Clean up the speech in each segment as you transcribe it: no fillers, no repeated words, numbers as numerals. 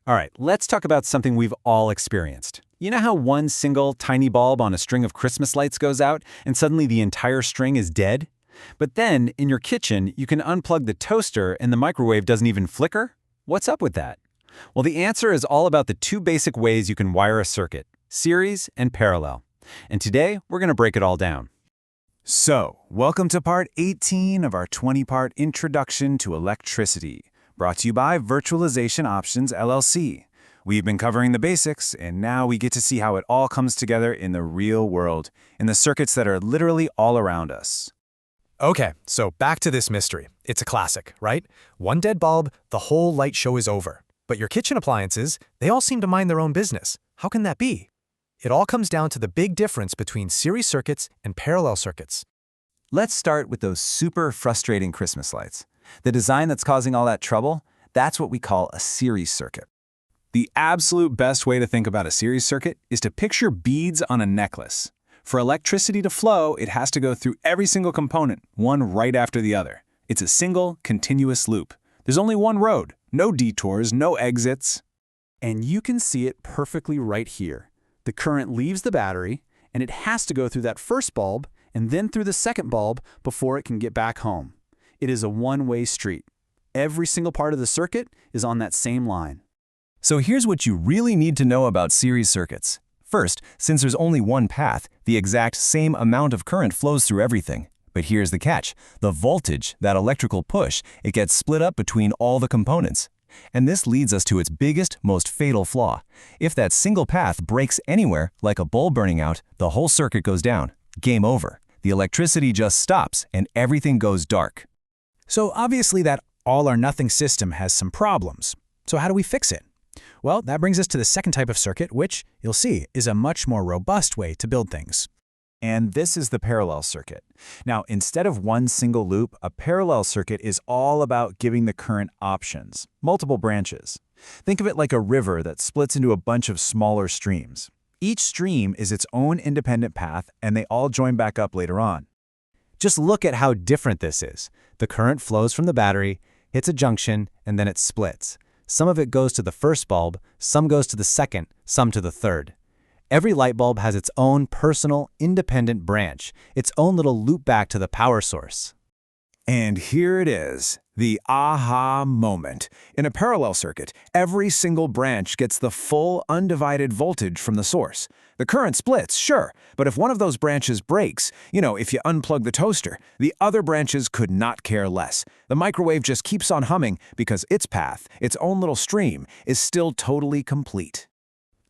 All right, let's talk about something we've all experienced. You know how one single tiny bulb on a string of Christmas lights goes out and suddenly the entire string is dead? But then, in your kitchen, you can unplug the toaster and the microwave doesn't even flicker? What's up with that? Well, the answer is all about the two basic ways you can wire a circuit: series and parallel. And today, we're going to break it all down. So, welcome to part 18 of our 20-part Introduction to Electricity, brought to you by Virtualization Options LLC. We've been covering the basics, and now we get to see how it all comes together in the real world, in the circuits that are literally all around us. Okay, so back to this mystery. It's a classic, right? One dead bulb, the whole light show is over. But your kitchen appliances, they all seem to mind their own business. How can that be? It all comes down to the big difference between series circuits and parallel circuits. Let's start with those super frustrating Christmas lights. The design that's causing all that trouble, that's what we call a series circuit. The absolute best way to think about a series circuit is to picture beads on a necklace. For electricity to flow, it has to go through every single component, one right after the other. It's a single, continuous loop. There's only one road, no detours, no exits. And you can see it perfectly right here. The current leaves the battery, and it has to go through that first bulb and then through the second bulb before it can get back home. It is a one-way street. Every single part of the circuit is on that same line. So here's what you really need to know about series circuits. First, since there's only one path, the exact same amount of current flows through everything. But here's the catch. The voltage, that electrical push, it gets split up between all the components. And this leads us to its biggest, most fatal flaw. If that single path breaks anywhere, like a bulb burning out, the whole circuit goes down. Game over. The electricity just stops and everything goes dark. So obviously that all-or-nothing system has some problems. So how do we fix it? Well, that brings us to the second type of circuit, which, you'll see, is a much more robust way to build things. And this is the parallel circuit. Now, instead of one single loop, a parallel circuit is all about giving the current options, multiple branches. Think of it like a river that splits into a bunch of smaller streams. Each stream is its own independent path, and they all join back up later on. Just look at how different this is. The current flows from the battery, hits a junction, and then it splits. Some of it goes to the first bulb, some goes to the second, some to the third. Every light bulb has its own personal, independent branch, its own little loop back to the power source. And here it is, the aha moment. In a parallel circuit, every single branch gets the full, undivided voltage from the source. The current splits, sure, but if one of those branches breaks, if you unplug the toaster, the other branches could not care less. The microwave just keeps on humming because its path, its own little stream, is still totally complete.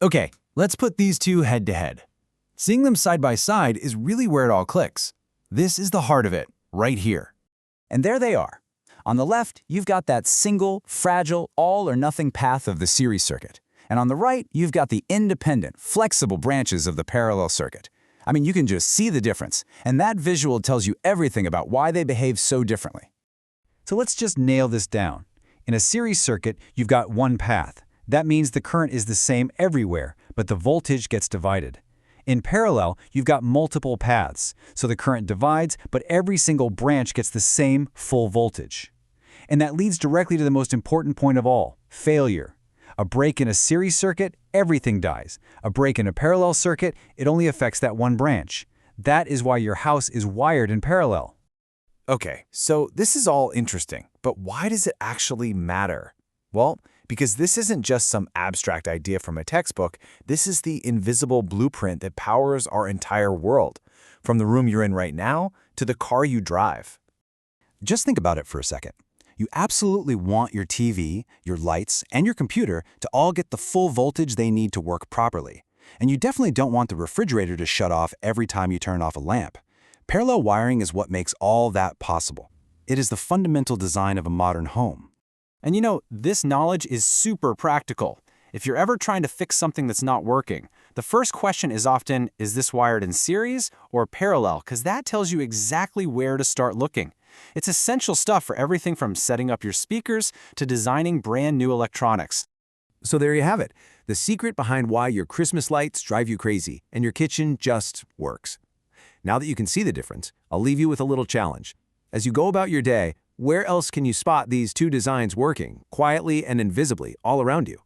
Okay, let's put these two head to head. Seeing them side by side is really where it all clicks. This is the heart of it, right here. And there they are. On the left, you've got that single, fragile, all-or-nothing path of the series circuit. And on the right, you've got the independent, flexible branches of the parallel circuit. I mean, you can just see the difference, and that visual tells you everything about why they behave so differently. So let's just nail this down. In a series circuit, you've got one path. That means the current is the same everywhere, but the voltage gets divided. In parallel, you've got multiple paths, so the current divides, but every single branch gets the same full voltage. And that leads directly to the most important point of all, failure. A break in a series circuit, everything dies. A break in a parallel circuit, it only affects that one branch. That is why your house is wired in parallel. Okay, so this is all interesting, but why does it actually matter? Well, because this isn't just some abstract idea from a textbook, this is the invisible blueprint that powers our entire world, from the room you're in right now to the car you drive. Just think about it for a second. You absolutely want your TV, your lights, and your computer to all get the full voltage they need to work properly. And you definitely don't want the refrigerator to shut off every time you turn off a lamp. Parallel wiring is what makes all that possible. It is the fundamental design of a modern home. And this knowledge is super practical. If you're ever trying to fix something that's not working, the first question is often, is this wired in series or parallel? Because that tells you exactly where to start looking. It's essential stuff for everything from setting up your speakers to designing brand new electronics. So there you have it, the secret behind why your Christmas lights drive you crazy and your kitchen just works. Now that you can see the difference, I'll leave you with a little challenge. As you go about your day, where else can you spot these two designs working, quietly and invisibly, all around you?